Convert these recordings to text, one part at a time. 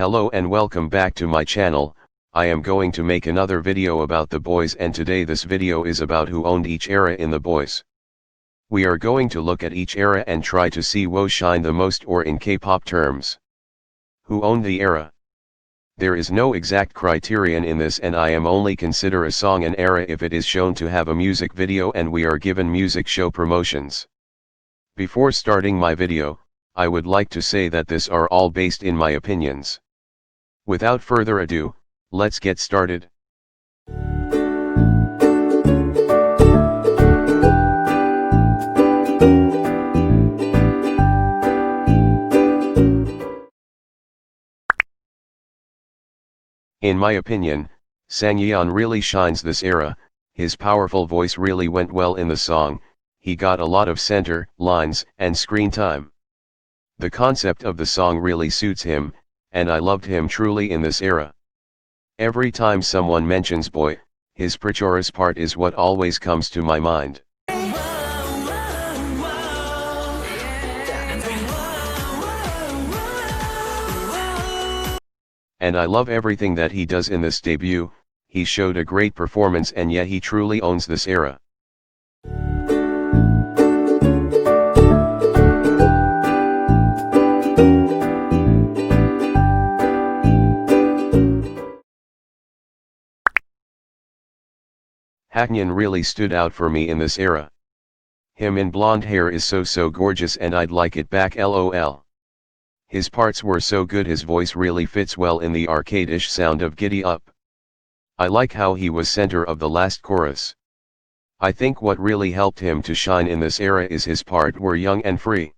Hello and welcome back to my channel. I am going to make another video about the Boyz, and today this video is about who owned each era in the Boyz. We are going to look at each era and try to see who shine the most, or in K-pop terms, who owned the era. There is no exact criterion in this, and I am only consider a song an era if it is shown to have a music video and we are given music show promotions. Before starting my video, I would like to say that this are all based in my opinions. Without further ado, let's get started. In my opinion, Sangyeon really shines this era. His powerful voice really went well in the song. He got a lot of center, lines, and screen time. The concept of the song really suits him, and I loved him truly in this era. Every time someone mentions Boy, his pre-chorus part is what always comes to my mind. And I love everything that he does in this debut. He showed a great performance, and yet he truly owns this era. Haknyeon really stood out for me in this era. Him in blonde hair is so gorgeous, and I'd like it back, lol. His parts were so good, his voice really fits well in the arcade-ish sound of Giddy Up. I like how he was center of the last chorus. I think what really helped him to shine in this era is his part "We're Young and Free."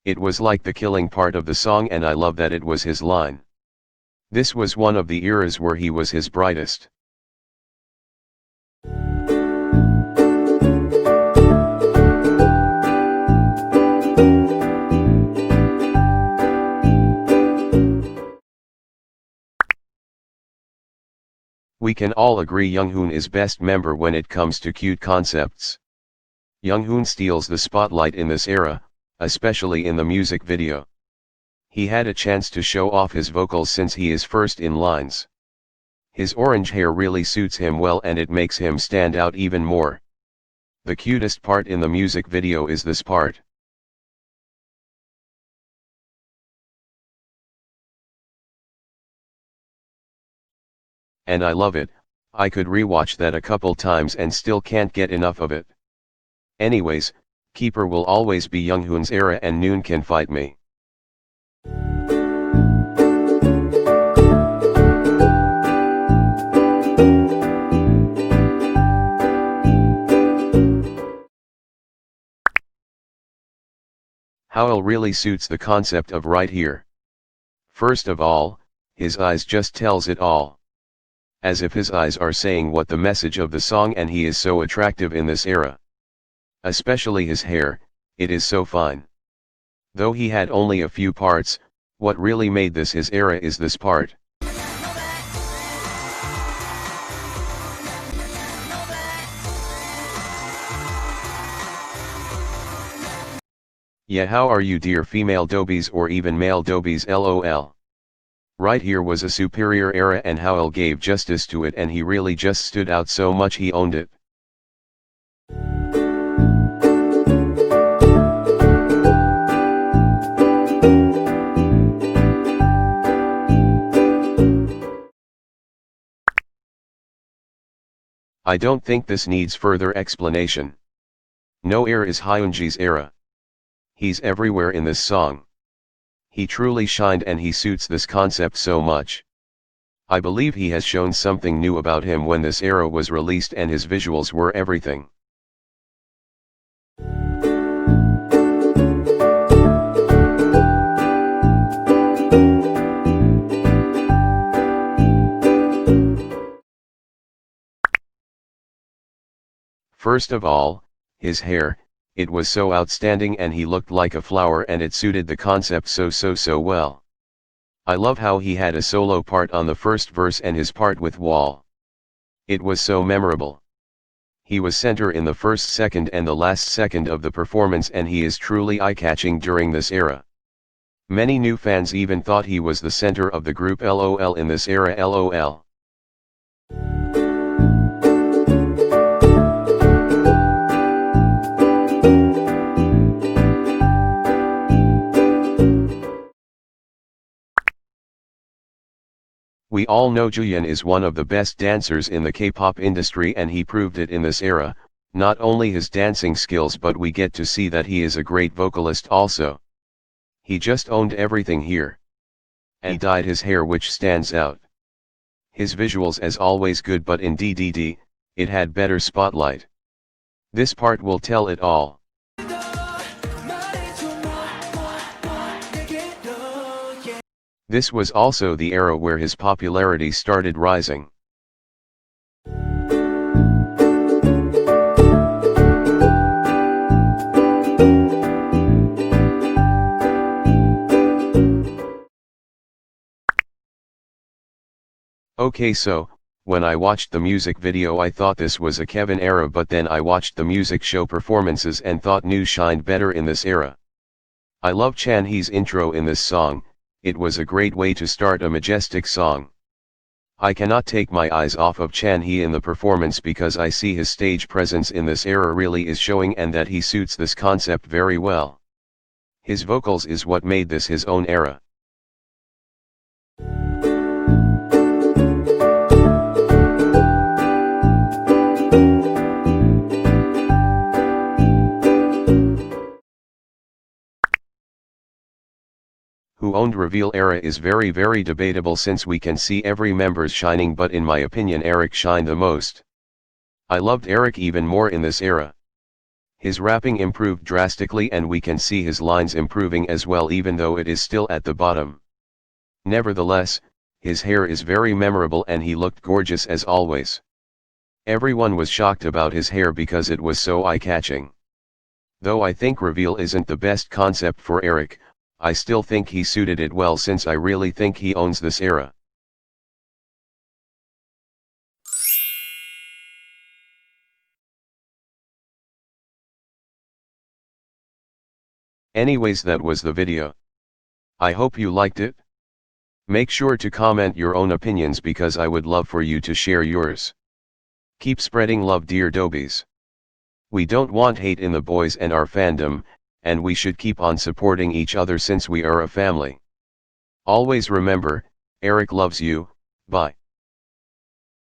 It was like the killing part of the song, and I love that it was his line. This was one of the eras where he was his brightest. We can all agree Younghoon is best member when it comes to cute concepts. Younghoon steals the spotlight in this era, especially in the music video. He had a chance to show off his vocals since he is first in lines. His orange hair really suits him well, and it makes him stand out even more. The cutest part in the music video is this part. And I love it. I could rewatch that a couple times and still can't get enough of it. Anyways, Keeper will always be Younghoon's era, and Noon can fight me. Howell really suits the concept of right here. First of all, his eyes just tells it all. As if his eyes are saying what the message of the song, and he is so attractive in this era. Especially his hair, it is so fine. Though he had only a few parts, what really made this his era is this part. Yeah, how are you, dear female dobies, or even male dobies, lol. Right here was a superior era, and Howell gave justice to it, and he really just stood out so much, he owned it. I don't think this needs further explanation. No era is Hyunji's era. He's everywhere in this song. He truly shined, and he suits this concept so much. I believe he has shown something new about him when this era was released, and his visuals were everything. First of all, his hair. It was so outstanding, and he looked like a flower, and it suited the concept so well. I love how he had a solo part on the first verse and his part with Wall. It was so memorable. He was center in the first second and the last second of the performance, and he is truly eye-catching during this era. Many new fans even thought he was the center of the group LOL in this era LOL. We all know Julian is one of the best dancers in the K-pop industry, and he proved it in this era, not only his dancing skills but we get to see that he is a great vocalist also. He just owned everything here. And he dyed his hair, which stands out. His visuals as always good, but in DDD, it had better spotlight. This part will tell it all. This was also the era where his popularity started rising. Okay, so, when I watched the music video I thought this was a Kevin era, but then I watched the music show performances and thought New shined better in this era. I love Chan He's intro in this song. It was a great way to start a majestic song. I cannot take my eyes off of Chan He in the performance because I see his stage presence in this era really is showing, and that he suits this concept very well. His vocals is what made this his own era. Who owned Reveal era is very debatable since we can see every member's shining, but in my opinion Eric shined the most. I loved Eric even more in this era. His rapping improved drastically and we can see his lines improving as well, even though it is still at the bottom. Nevertheless, his hair is very memorable and he looked gorgeous as always. Everyone was shocked about his hair because it was so eye-catching. Though I think Reveal isn't the best concept for Eric, I still think he suited it well since I really think he owns this era. Anyways, that was the video. I hope you liked it. Make sure to comment your own opinions because I would love for you to share yours. Keep spreading love, dear Dobies. We don't want hate in the Boyz and our fandom, and we should keep on supporting each other since we are a family. Always remember, Eric loves you. Bye.